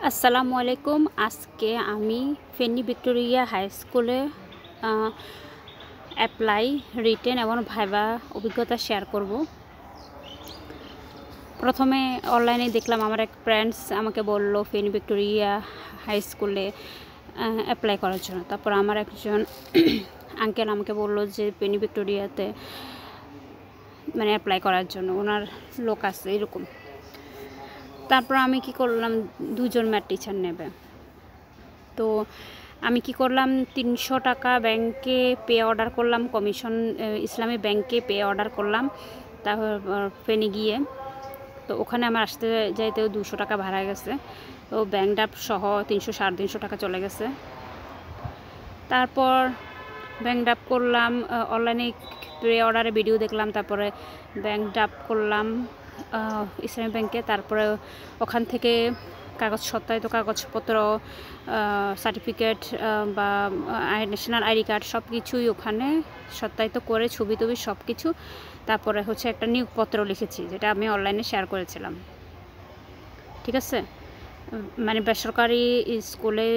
আসসালামু আলাইকুম। আজকে আমি ফেনী ভিক্টোরিয়া হাই স্কুলে অ্যাপ্লাই, রিটেন এবং ভাইবা অভিজ্ঞতা শেয়ার করব। প্রথমে অনলাইনে দেখলাম, আমার এক ফ্রেন্ডস আমাকে বলল ফেনী ভিক্টোরিয়া হাই স্কুলে অ্যাপ্লাই করার জন্য। তারপর আমার একজন আঙ্কেল আমাকে বলল যে ফেনী ভিক্টোরিয়াতে অ্যাপ্লাই করার জন্য ওনার লোক আছে এরকম। তারপর আমি কি করলাম, দুজন ম্যাথ টিচার নেবে। তো আমি কি করলাম, 300 টাকা ব্যাংকে পে অর্ডার করলাম, কমিশন ইসলামী ব্যাংকে পে অর্ডার করলাম। তারপর ফেনী গিয়ে তো ওখানে আমার আসতে যাইতেও 200 টাকা ভাড়া গেছে। তো ব্যাংক ড্রাফট সহ 300-350 টাকা চলে গেছে। তারপর ব্যাংক ড্রাফট করলাম, অনলাইনে পে অর্ডারে ভিডিও দেখলাম, তারপরে ব্যাংক ড্রাফট করলাম ইসলামী ব্যাংকে। তারপরে ওখান থেকে সত্যায়িত কাগজপত্র, সার্টিফিকেট বা ন্যাশনাল আইডি কার্ড সব কিছুই ওখানে সত্যায়িত করে, ছবি টবি সব কিছু। তারপরে একটা নিয়োগপত্র লিখেছি, যেটা আমি অনলাইনে শেয়ার করেছিলাম। ঠিক আছে, বেসরকারি স্কুলে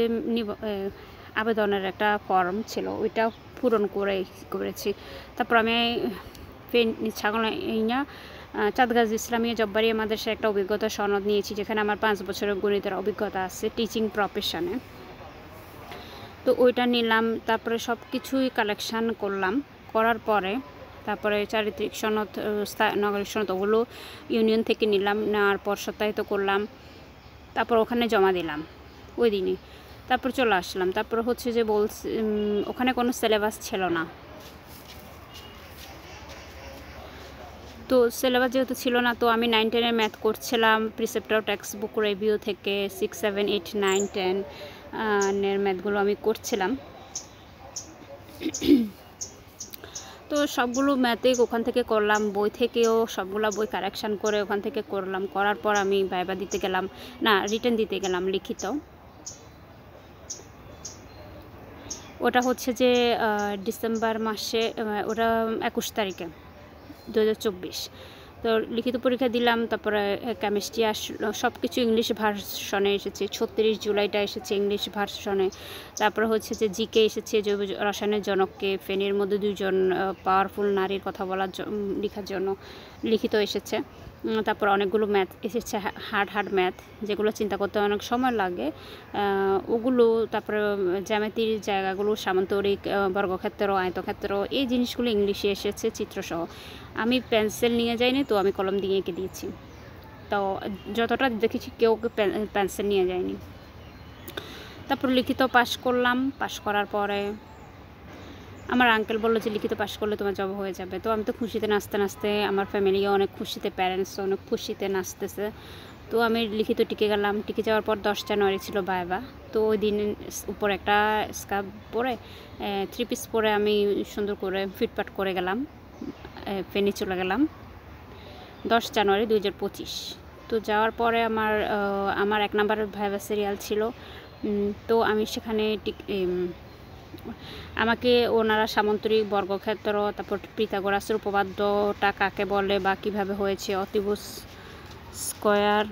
আবেদনের একটা ফর্ম ছিল, ওইটা পূরণ করেছি। তারপর আমি চাঁদগাঁজ ইসলামিয়া জব্বারিয়া মাদ্রাসার একটা অভিজ্ঞতা সনদ নিয়েছি, যেখানে আমার 5 বছরের গণিতের অভিজ্ঞতা আছে টিচিং প্রফেশনে। তো ওইটা নিলাম। তারপরে সব কিছুই কালেকশান করলাম, করার পরে তারপরে চারিত্রিক সনদ, নাগরিক সনদ, ওগুলো ইউনিয়ন থেকে নিলাম, নেওয়ার পর সত্যায়িত করলাম। তারপর ওখানে জমা দিলাম ওই দিনই। তারপর চলে আসলাম। তারপর যে ওখানে কোনো সিলেবাস ছিল না। তো সিলেবাস যেহেতু ছিল না, তো আমি 9-10 ম্যাথ করছিলাম প্রিসেপ্টর টেক্সট বুক রিভিউ থেকে। 6, 7, 8, 9, 10 এর ম্যাথগুলো আমি করছিলাম। তো সবগুলো ম্যাথে ওখান থেকে করলাম, বই থেকেও সবগুলো বই কারেকশান করে ওখান থেকে করলাম। করার পর আমি ভাইবা দিতে গেলাম, রিটেন দিতে গেলাম লিখিত। ওটা যে ডিসেম্বর মাসে, ওটা 21 তারিখে 2024। তো লিখিত পরীক্ষা দিলাম। তারপরে কেমিস্ট্রি আসলো, সব কিছু ইংলিশ ভার্সনে এসেছে। 36 জুলাইটা এসেছে ইংলিশ ভার্সনে। তারপরে যে জিকে এসেছে, জৈব রসায়নের জনককে, ফেনীর মধ্যে 2জন পাওয়ারফুল নারীর কথা লেখার জন্য লিখিত এসেছে। তারপর অনেকগুলো ম্যাথ এসেছে, হার্ড ম্যাথ, যেগুলো চিন্তা করতে অনেক সময় লাগে ওগুলো। তারপরে জ্যামিতির জায়গাগুলো, সামান্তরিক, বর্গক্ষেত্র, আয়তক্ষেত্র, এই জিনিসগুলো ইংলিশে এসেছে চিত্রসহ। আমি পেন্সিল নিয়ে যাইনি, তো আমি কলম দিয়ে এঁকে দিয়েছি। তো যতটা দেখেছি কেউ পেন্সিল নিয়ে যায়নি। তারপর লিখিত পাশ করলাম। পাশ করার পরে আমার আঙ্কেল বললো যে লিখিত পাশ করলে তোমার জব হয়ে যাবে। তো আমি তো খুশিতে নাচতে, আমার ফ্যামিলিও অনেক খুশিতে, প্যারেন্টসও অনেক খুশিতে নাচতেছে। তো আমি লিখিত টিকে গেলাম। টিকে যাওয়ার পর 10 জানুয়ারি ছিল ভাইবা। তো ওই দিন উপরে একটা স্কার্ফ পরে, 3 পিস পরে আমি সুন্দর করে ফিটফাট করে গেলাম, ফেনী চলে গেলাম 10 জানুয়ারি 2025। তো যাওয়ার পরে আমার 1 নম্বরের ভাইবা সিরিয়াল ছিল। তো আমি সেখানে আমাকে ওনারা সামান্তরিক, বর্গক্ষেত্র, তারপর পিথাগোরাসের উপপাদ্যটা কাকে বলে বা কীভাবে হয়েছে, অতিভুজ স্কোয়ার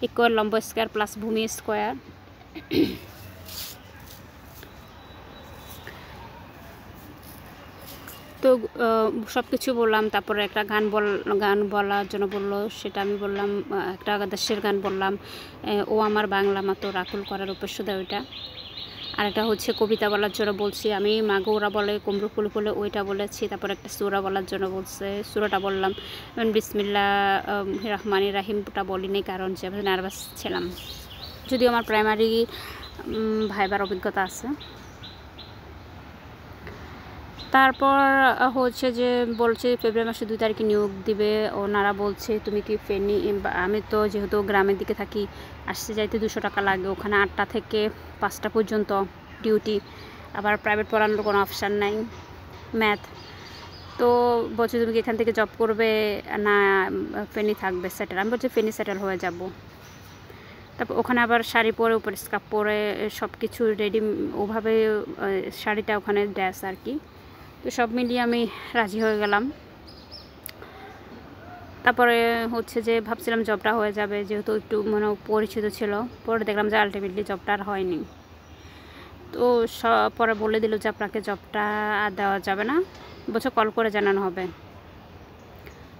ইকুয়াল লম্ব স্কোয়ার প্লাস ভূমি স্কোয়ার, তো সব কিছু বললাম। তারপরে একটা গান বলার জন্য বললো, সেটা আমি বললাম, একটা দেশের গান বললাম, ও আমার বাংলা মাতো রাকুল করার উপস্য দেয় ওইটা। আর একটা কবিতা বলার জন্য বলছি আমি, মাগো ওরা বলে কুমড়ো ফুল ফুলে, ওইটা বলেছি। তারপর একটা সূরা বলার জন্য বলছে, সূরাটা বললাম। বিসমিল্লাহ রহমানির রাহিমটা বলিনি, কারণ যে আমি নার্ভাস ছিলাম, যদিও আমার প্রাইমারি ভাইবার অভিজ্ঞতা আছে। তারপর যে বলছে ফেব্রুয়ারি মাসে 2 তারিখে নিয়োগ দিবে। ওনারা বলছে তুমি কি ফেনী, আমি তো যেহেতু গ্রামের দিকে থাকি, আসতে যাইতে 200 টাকা লাগে। ওখানে 8টা থেকে 5টা পর্যন্ত ডিউটি, আবার প্রাইভেট পড়ানোর কোনো অপশান নাই, ম্যাথ। তো বলছে তুমি কি এখান থেকে জব করবে না ফেনী থাকবে সেটেল? আমি বলছি ফেনী সেটেল হয়ে যাব। তারপর ওখানে আবার শাড়ি পরে, উপরে স্কার্ফ পরে, সব কিছু রেডি, ওভাবে শাড়িটা ওখানে ড্রেস আর কি। তো সব মিলিয়ে আমি রাজি হয়ে গেলাম। তারপরে হচ্ছে যে ভাবছিলাম জবটা হয়ে যাবে, যেহেতু একটু মানে পরিচিত ছিল। পরে দেখলাম যে আলটিমেটলি জবটা আর হয়নি। তো পরে বলে দিল যে আপনাকে জবটা আর দেওয়া যাবে না, বছর কল করে জানানো হবে।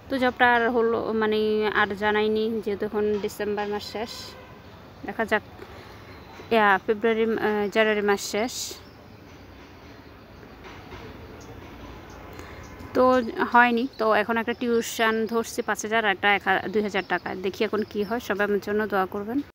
তো জবটা আর হলো মানে আর জানাইনি, যেহেতু এখন ডিসেম্বর মাস শেষ। দেখা যাক, জানুয়ারি মাস শেষ। তো হয়নি। তো এখন একটা টিউশন ধরছি 5,000, একটা 2,000 টাকা। দেখি এখন কি হয়। সবাই আমার জন্য দোয়া করবেন।